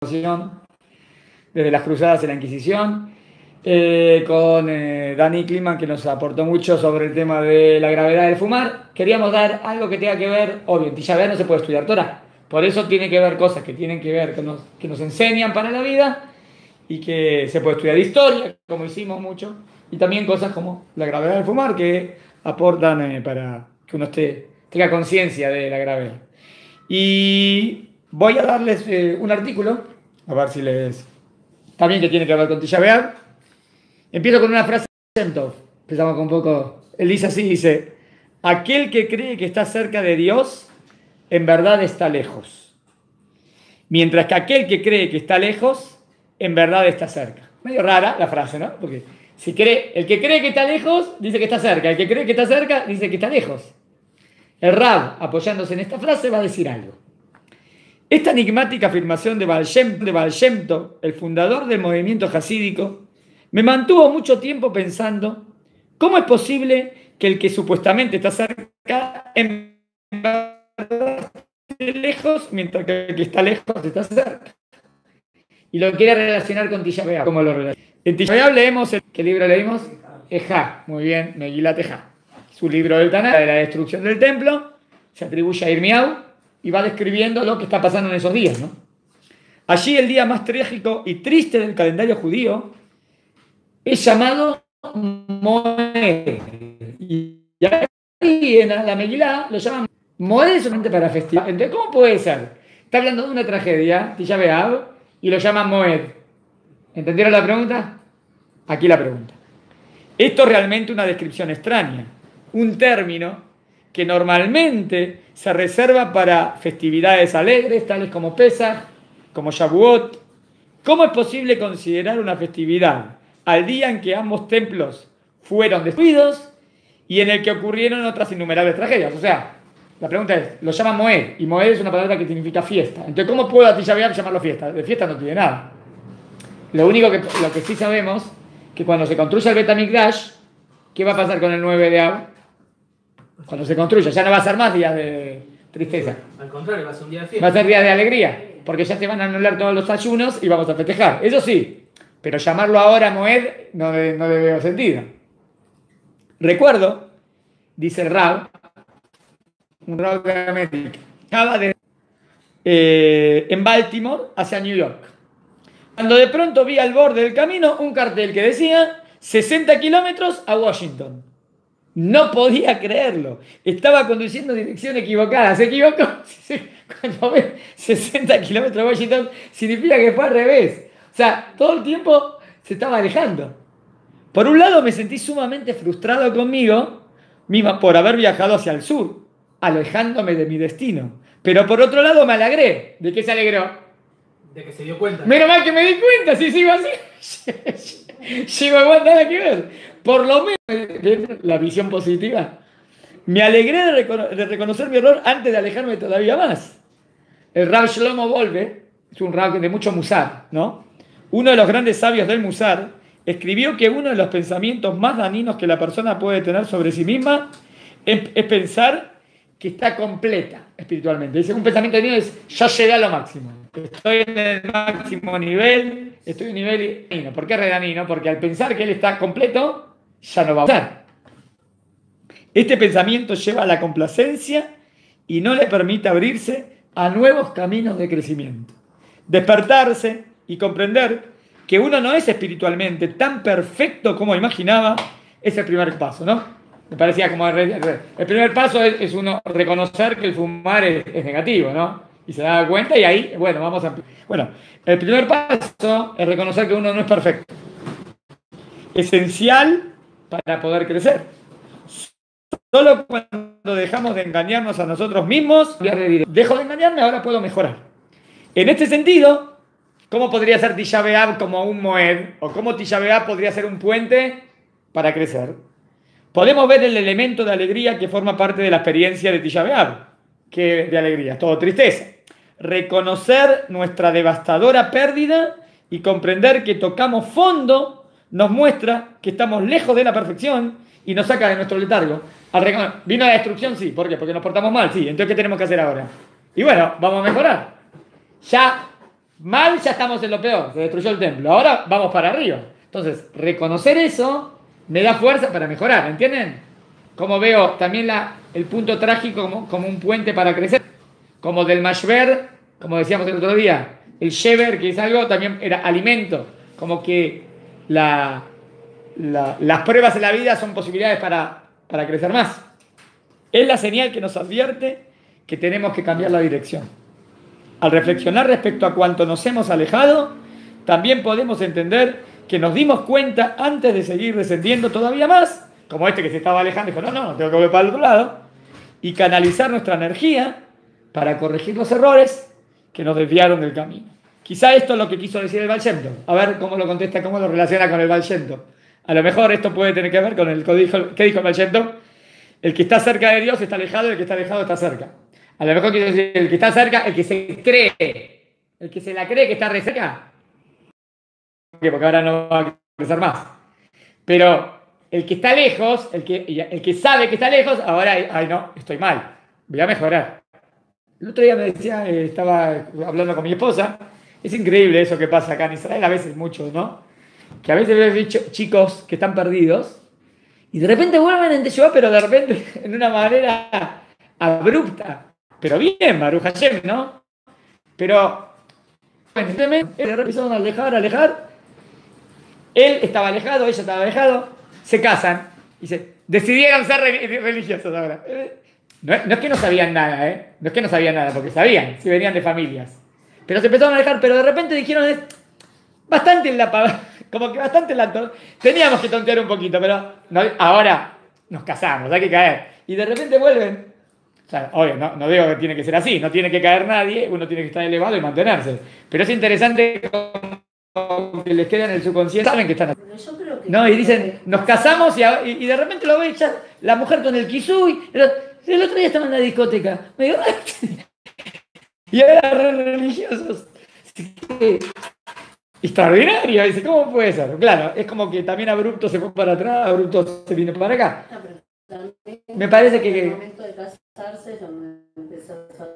desde las cruzadas y la Inquisición, con Dani Kliman, que nos aportó mucho sobre el tema de la gravedad del fumar. Queríamos dar algo que tenga que ver, obvio, en Tisha B'Av no se puede estudiar Torah, por eso tiene que ver cosas que tienen que ver, que nos enseñan para la vida, y que se puede estudiar historia, como hicimos mucho, y también cosas como la gravedad del fumar, que aportan para que uno tenga conciencia de la gravedad. Y voy a darles un artículo, a ver si les... También que tiene que ver con Tisha B'Av. Empiezo con una frase de Shem Tov. Empezamos con un poco... Él dice así, dice: aquel que cree que está cerca de Dios, en verdad está lejos. Mientras que aquel que cree que está lejos, en verdad está cerca. Medio rara la frase, ¿no? Porque el que cree que está lejos, dice que está cerca. El que cree que está cerca, dice que está lejos. El Rab, apoyándose en esta frase, va a decir algo. Esta enigmática afirmación de Baal Shem Tov, el fundador del movimiento hasídico, me mantuvo mucho tiempo pensando cómo es posible que el que supuestamente está cerca en verdad esté lejos, mientras que el que está lejos está cerca. Y lo quiere relacionar con Tisha B'Av. ¿Cómo lo relaciona? En Tisha B'Av leemos, ¿qué libro leímos? Ejá, muy bien, Megilat Ejá. Su libro del Tanaj, de la destrucción del templo, se atribuye a Irmiau y va describiendo lo que está pasando en esos días, ¿no? Allí el día más trágico y triste del calendario judío es llamado Moed. Y ahí en la Megilá lo llaman Moed solamente para festival. Entonces, ¿cómo puede ser? Está hablando de una tragedia, Tisha B'Av, y lo llaman Moed. ¿Entendieron la pregunta? Aquí la pregunta. Esto es realmente una descripción extraña. Un término que normalmente se reserva para festividades alegres, tales como Pesaj, como Shavuot. ¿Cómo es posible considerar una festividad al día en que ambos templos fueron destruidos y en el que ocurrieron otras innumerables tragedias? O sea, la pregunta es, lo llaman Moed, y Moed es una palabra que significa fiesta. Entonces, ¿cómo puedo a Tisha B'Av llamarlo fiesta? De fiesta no tiene nada. Lo que sí sabemos, que cuando se construye el Bet HaMikdash, ¿qué va a pasar con el 9 de Av? Cuando se construya, ya no va a ser más días de tristeza. Al contrario, va a ser un día de fiesta. Va a ser día de alegría, porque ya se van a anular todos los ayunos y vamos a festejar. Eso sí, pero llamarlo ahora Moed no le veo sentido. Recuerdo, dice el Rab, un Rab de América, estaba en Baltimore hacia New York, cuando de pronto vi al borde del camino un cartel que decía 60 kilómetros a Washington. No podía creerlo. Estaba conduciendo en dirección equivocada. Se equivocó. Cuando ve 60 kilómetros a Washington, significa que fue al revés. O sea, todo el tiempo se estaba alejando. Por un lado, me sentí sumamente frustrado conmigo misma por haber viajado hacia el sur, alejándome de mi destino. Pero por otro lado, me alegré. ¿De qué se alegró? De que se dio cuenta. Menos mal que me di cuenta, si sigo así. Sigo aguantando, nada que ver. Por lo menos, la visión positiva. Me alegré de reconocer mi error antes de alejarme todavía más. El Rav Shlomo Wolbe es un Rav de mucho Musar, ¿no? Uno de los grandes sabios del Musar escribió que uno de los pensamientos más dañinos que la persona puede tener sobre sí misma es pensar que está completa espiritualmente. Dice, un pensamiento dañino es: yo llegué a lo máximo. Estoy en el máximo nivel, estoy en un nivel dañino. ¿Por qué es dañino? Porque al pensar que él está completo, ya no va a usar. Este pensamiento lleva a la complacencia y no le permite abrirse a nuevos caminos de crecimiento. Despertarse y comprender que uno no es espiritualmente tan perfecto como imaginaba es el primer paso, ¿no? Me parecía como el primer paso es uno reconocer que el fumar es negativo, ¿no? Y se da cuenta y ahí, bueno, vamos a... Bueno, el primer paso es reconocer que uno no es perfecto. Esencial para poder crecer. Solo cuando dejamos de engañarnos a nosotros mismos, dejo de engañarme, ahora puedo mejorar. En este sentido, ¿cómo podría ser Tisha B'Av como un Moed? ¿O cómo Tisha B'Av podría ser un puente para crecer? Podemos ver el elemento de alegría que forma parte de la experiencia de Tisha B'Av. ¿Qué de alegría? Es todo tristeza. Reconocer nuestra devastadora pérdida y comprender que tocamos fondo nos muestra que estamos lejos de la perfección y nos saca de nuestro letargo. ¿Vino la destrucción? Sí. ¿Por qué? Porque nos portamos mal. Sí. Entonces, ¿qué tenemos que hacer ahora? Y bueno, vamos a mejorar. Ya mal ya estamos en lo peor, se destruyó el templo, ahora vamos para arriba. Entonces, reconocer eso me da fuerza para mejorar, ¿entienden? Como veo también el punto trágico como un puente para crecer, como del mashber, como decíamos el otro día, el sheber, que es algo, también era alimento, como que las pruebas en la vida son posibilidades para crecer más. Es la señal que nos advierte que tenemos que cambiar la dirección. Al reflexionar respecto a cuánto nos hemos alejado, también podemos entender que nos dimos cuenta antes de seguir descendiendo todavía más, como este que se estaba alejando, dijo, no, tengo que volver para el otro lado, y canalizar nuestra energía para corregir los errores que nos desviaron del camino. Quizá esto es lo que quiso decir el Baal Shem Tov. A ver cómo lo contesta, cómo lo relaciona con el Baal Shem Tov. A lo mejor esto puede tener que ver con el que dijo el Baal Shem Tov. El que está cerca de Dios está alejado, y el que está alejado está cerca. A lo mejor quiere decir el que está cerca, el que se cree, el que se la cree que está re cerca. Porque ahora no va a crecer más. Pero el que está lejos, el que sabe que está lejos, ahora, ay no, estoy mal, voy a mejorar. El otro día me decía, estaba hablando con mi esposa, es increíble eso que pasa acá en Israel, a veces mucho, ¿no? Que a veces veo chicos que están perdidos y de repente vuelven en Teshuvá, pero de repente en una manera abrupta. Pero bien, Baruch Hashem, ¿no? Pero empezaron a alejar. Él estaba alejado, ella estaba alejado, se casan y decidieron ser religiosos ahora. No es que no sabían nada, ¿eh? No es que no sabían nada, porque sabían, si venían de familias. Pero se empezaron a alejar, pero de repente dijeron, bastante en la... Como que bastante en la... Teníamos que tontear un poquito, pero no, ahora nos casamos, hay que caer. Y de repente vuelven. O sea, obvio, no digo que tiene que ser así, no tiene que caer nadie, uno tiene que estar elevado y mantenerse. Pero es interesante que les queda en el subconsciente, saben que están así. No, y dicen, nos casamos y de repente lo ven ya, la mujer con el kisuy. El otro día estaba en la discoteca. Me digo, y ahora religiosos. Extraordinario. Dice, ¿cómo puede ser? Claro, es como que también abrupto se fue para atrás, abrupto se vino para acá. Me parece que... En el momento de casarse es donde empezás a...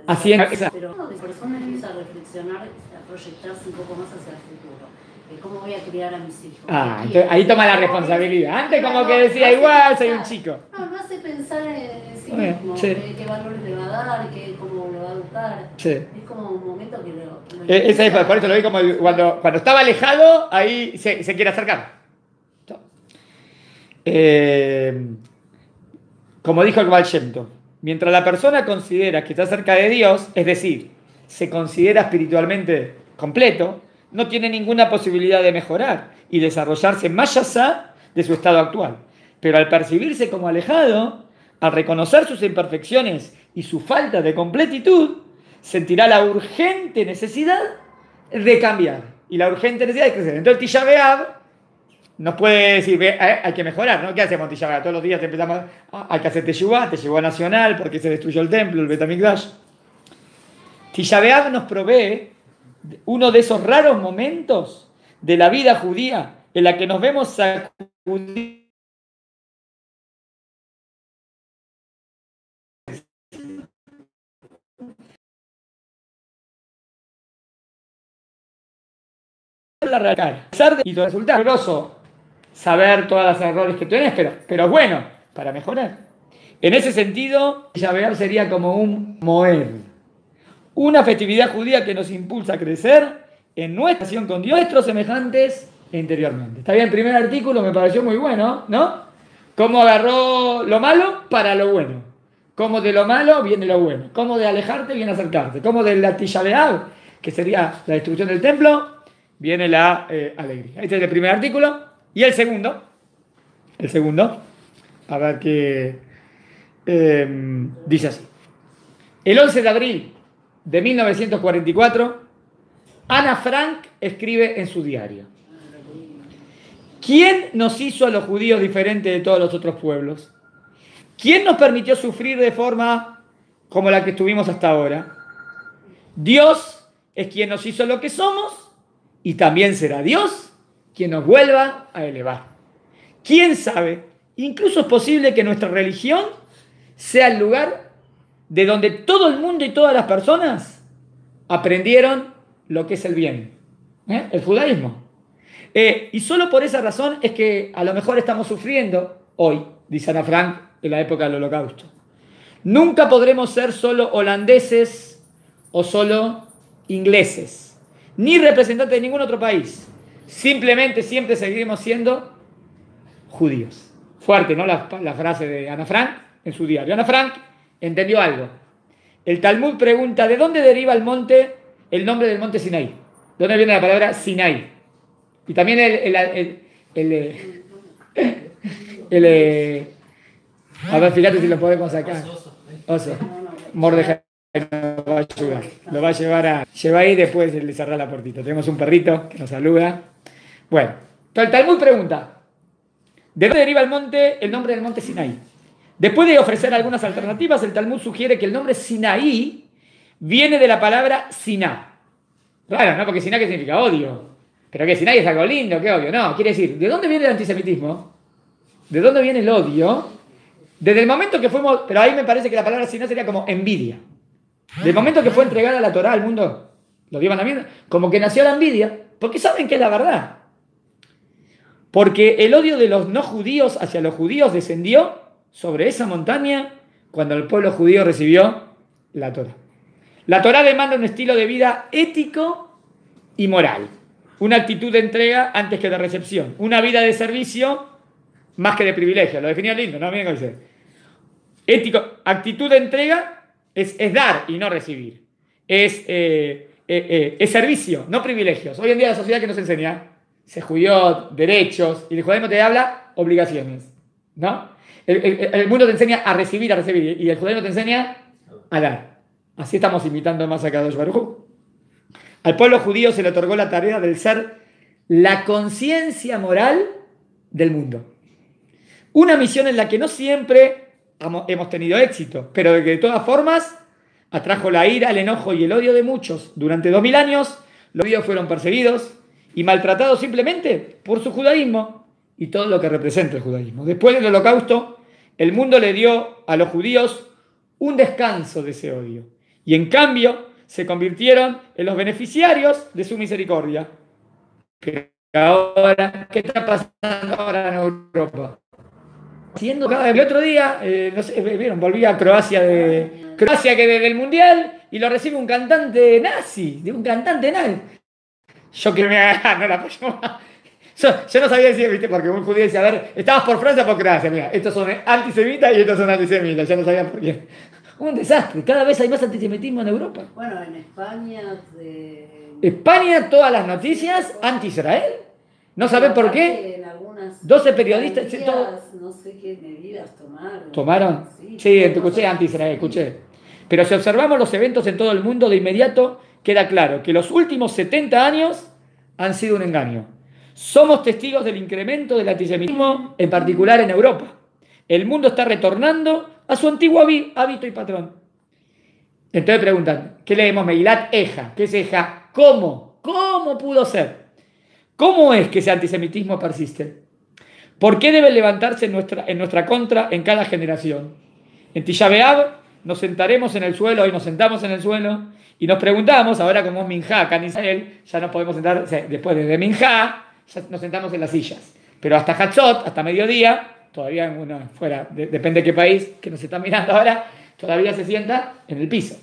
Así es. Pero la persona empieza a reflexionar, a proyectarse un poco más hacia el futuro. ¿Cómo voy a criar a mis hijos? Entonces, ahí toma la responsabilidad. Antes como que decía, igual soy un chico. No hace pensar en sí mismo, sí. Qué valores le va a dar, cómo lo va a educar. Sí. Es como un momento que por eso lo vi como cuando estaba alejado, ahí se quiere acercar. Como dijo el Baal Shem Tov, mientras la persona considera que está cerca de Dios, es decir, se considera espiritualmente completo, no tiene ninguna posibilidad de mejorar y desarrollarse más allá de su estado actual. Pero al percibirse como alejado, al reconocer sus imperfecciones y su falta de completitud, sentirá la urgente necesidad de cambiar y la urgente necesidad de crecer. Entonces Tisha B'Av nos puede decir, hay que mejorar, ¿no? ¿Qué hacemos Tisha B'Av? Todos los días empezamos, hay que hacer Teshuvá nacional porque se destruyó el templo, el Bet HaMikdash. Tisha B'Av nos provee uno de esos raros momentos de la vida judía en la que nos vemos sacudidos y los resultados. Es doloroso saber todos los errores que tienes, pero es bueno para mejorar. En ese sentido, Tisha B'Av sería como un Moed, una festividad judía que nos impulsa a crecer en nuestra relación con Dios, nuestros semejantes interiormente. Está bien, el primer artículo me pareció muy bueno, ¿no? Cómo agarró lo malo para lo bueno. Cómo de lo malo viene lo bueno. Cómo de alejarte viene acercarte. Cómo de la Tisha B'Av, que sería la destrucción del templo, viene la alegría. Este es el primer artículo. Y el segundo, a ver qué dice así. El 11 de abril de 1944, Ana Frank escribe en su diario: ¿quién nos hizo a los judíos diferentes de todos los otros pueblos? ¿Quién nos permitió sufrir de forma como la que estuvimos hasta ahora? Dios es quien nos hizo lo que somos y también será Dios quien nos vuelva a elevar. ¿Quién sabe? Incluso es posible que nuestra religión sea el lugar de donde todo el mundo y todas las personas aprendieron lo que es el bien. El judaísmo. Y solo por esa razón es que a lo mejor estamos sufriendo hoy, dice Ana Frank, en la época del Holocausto. Nunca podremos ser solo holandeses o solo ingleses, ni representantes de ningún otro país. Simplemente siempre seguiremos siendo judíos. Fuerte, ¿no? La frase de Ana Frank en su diario. Ana Frank entendió algo. El Talmud pregunta, ¿de dónde deriva el nombre del monte Sinaí? ¿De dónde viene la palabra Sinaí? Y también a ver, fíjate si lo podemos sacar. Oso. Mordejai lo va a ayudar. Lo va a llevar ahí después le cerrar la puertita. Tenemos un perrito que nos saluda. Bueno, el Talmud pregunta, ¿de dónde deriva el nombre del monte Sinaí? Después de ofrecer algunas alternativas, el Talmud sugiere que el nombre Sinaí viene de la palabra Siná. Claro, ¿no? Porque Siná, ¿qué significa? Odio. Pero que Sinaí es algo lindo, ¿qué odio? No, quiere decir, ¿de dónde viene el antisemitismo? ¿De dónde viene el odio? Desde el momento que fuimos, pero ahí me parece que la palabra Siná sería como envidia. Del momento que fue entregada la Torá al mundo, lo dio mandamiento, como que nació la envidia, porque saben que es la verdad. Porque el odio de los no judíos hacia los judíos descendió sobre esa montaña cuando el pueblo judío recibió la Torá. La Torá demanda un estilo de vida ético y moral, una actitud de entrega antes que de recepción, una vida de servicio más que de privilegio. Lo definió lindo, ¿no? Miren cómo dice. Ético, actitud de entrega es dar y no recibir. Es servicio, no privilegios. Hoy en día la sociedad que nos enseña, se judío derechos, y el judaísmo te habla obligaciones, ¿no? El mundo te enseña a recibir, y el judaísmo te enseña a dar. Así estamos imitando más a Kadosh Baruj Hu. Al pueblo judío se le otorgó la tarea del ser la conciencia moral del mundo. Una misión en la que no siempre hemos tenido éxito, pero que de todas formas atrajo la ira, el enojo y el odio de muchos. Durante 2000 años los judíos fueron perseguidos y maltratados simplemente por su judaísmo y todo lo que representa el judaísmo. Después del Holocausto, el mundo le dio a los judíos un descanso de ese odio y en cambio se convirtieron en los beneficiarios de su misericordia. Pero ahora, ¿qué está pasando ahora en Europa? El otro día, no sé, vieron, volví a Croacia que desde el Mundial y lo recibe un cantante nazi, Yo que me no la apoyo más. Yo no sabía decir, ¿viste? Porque un judío decía, a ver, ¿estabas por Francia o por Croacia? Mira, estos son antisemitas y estos son antisemitas. Yo no sabía por qué. Un desastre. Cada vez hay más antisemitismo en Europa. Bueno, en España... España, todas las noticias anti-Israel. ¿No saben por qué? 12 periodistas... No sé qué medidas tomaron. ¿Tomaron? Sí, escuché anti-Israel, escuché. Pero si observamos los eventos en todo el mundo, de inmediato queda claro que los últimos 70 años han sido un engaño. Somos testigos del incremento del antisemitismo, en particular en Europa. El mundo está retornando a su antiguo hábito y patrón. Entonces preguntan, ¿qué leemos? Megilat Eja. ¿Qué es Eja? ¿Cómo? ¿Cómo pudo ser? ¿Cómo es que ese antisemitismo persiste? ¿Por qué debe levantarse en nuestra contra en cada generación? En Tisha B'Av nos sentaremos en el suelo, hoy nos sentamos en el suelo y nos preguntamos, ahora como es Minjá acá en Israel, ya nos podemos sentar, o sea, después de Minjá, ya nos sentamos en las sillas. Pero hasta Hatzot, hasta mediodía, todavía fuera, depende de qué país que nos está mirando ahora, todavía se sienta en el piso.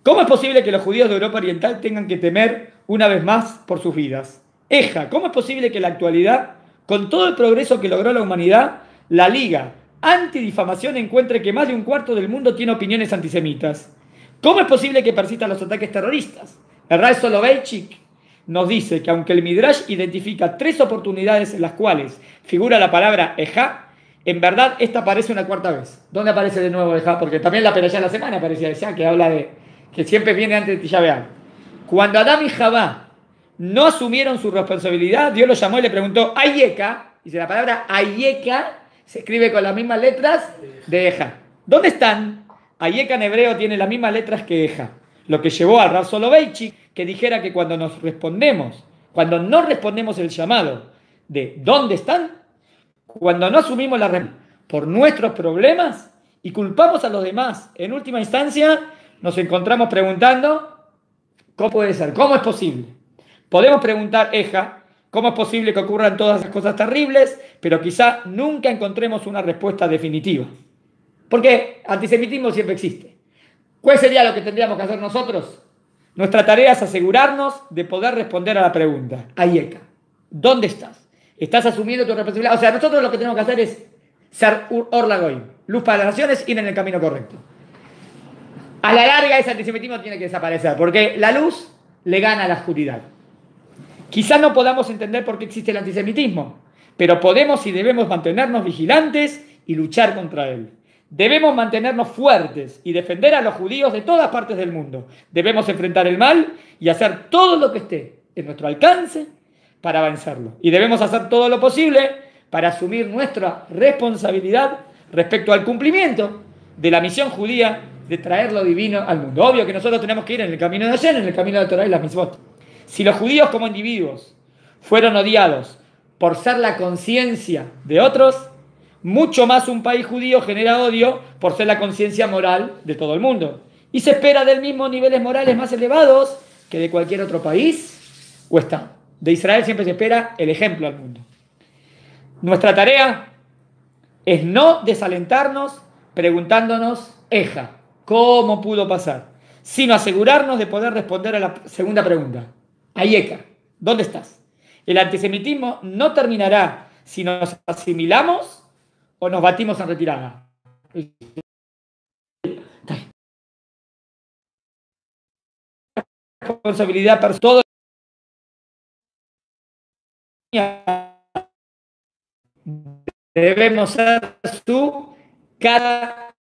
¿Cómo es posible que los judíos de Europa Oriental tengan que temer una vez más por sus vidas? Eja, ¿cómo es posible que en la actualidad, con todo el progreso que logró la humanidad, la Liga Antidifamación encuentre que más de un cuarto del mundo tiene opiniones antisemitas? ¿Cómo es posible que persistan los ataques terroristas? El Rav Soloveitchik nos dice que aunque el Midrash identifica 3 oportunidades en las cuales figura la palabra Ejá, en verdad esta aparece una cuarta vez. ¿Dónde aparece de nuevo Ejá? Porque también la Perashá de la semana aparecía Ejá, que habla de que siempre viene antes de Tisha B'Av. Cuando Adán y Javá no asumieron su responsabilidad, Dios los llamó y le preguntó, Ayeka, dice la palabra Ayeka, se escribe con las mismas letras de Ejá. ¿Dónde están? Ayeka en hebreo tiene las mismas letras que Ejá. Lo que llevó al Rav Soloveitchik que dijera que cuando no respondemos el llamado de ¿dónde están? Cuando no asumimos la responsabilidad por nuestros problemas y culpamos a los demás, en última instancia nos encontramos preguntando ¿Cómo puede ser? ¿Cómo es posible? Podemos preguntar, Eja, ¿cómo es posible que ocurran todas esas cosas terribles, pero quizá nunca encontremos una respuesta definitiva? Porque antisemitismo siempre existe. ¿Cuál sería lo que tendríamos que hacer nosotros? Nuestra tarea es asegurarnos de poder responder a la pregunta. Ayeka, ¿dónde estás? ¿Estás asumiendo tu responsabilidad? O sea, nosotros lo que tenemos que hacer es ser Or Lagoim, luz para las naciones, ir en el camino correcto. A la larga ese antisemitismo tiene que desaparecer, porque la luz le gana a la oscuridad. Quizás no podamos entender por qué existe el antisemitismo, pero podemos y debemos mantenernos vigilantes y luchar contra él. Debemos mantenernos fuertes y defender a los judíos de todas partes del mundo. Debemos enfrentar el mal y hacer todo lo que esté en nuestro alcance para vencerlo. Y debemos hacer todo lo posible para asumir nuestra responsabilidad respecto al cumplimiento de la misión judía de traer lo divino al mundo. Obvio que nosotros tenemos que ir en el camino de Hashem, en el camino de Torah y las mitzvot. Si los judíos como individuos fueron odiados por ser la conciencia de otros, mucho más un país judío genera odio por ser la conciencia moral de todo el mundo. Y se espera del mismo niveles morales más elevados que de cualquier otro país o estado. De Israel siempre se espera el ejemplo al mundo. Nuestra tarea es no desalentarnos preguntándonos, Eja, ¿cómo pudo pasar? Sino asegurarnos de poder responder a la segunda pregunta. Ayeka, ¿dónde estás? El antisemitismo no terminará si nos asimilamos o nos batimos en retirada. Responsabilidad personal. Todo debemos ser su catalizador.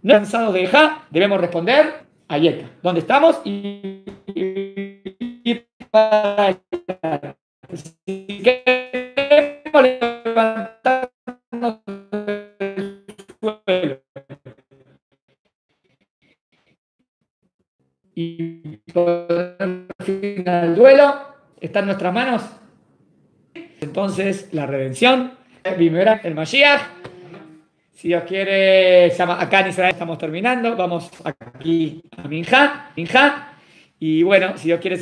No cansados de dejar, debemos responder a Ayeka. ¿Dónde estamos? Y para allá. Si queremos levantarnos del suelo y poner fin al duelo, está en nuestras manos. Entonces, la redención, el Mashiach. Si Dios quiere, acá en Israel estamos terminando. Vamos aquí a Minjá. Y bueno, si Dios quiere...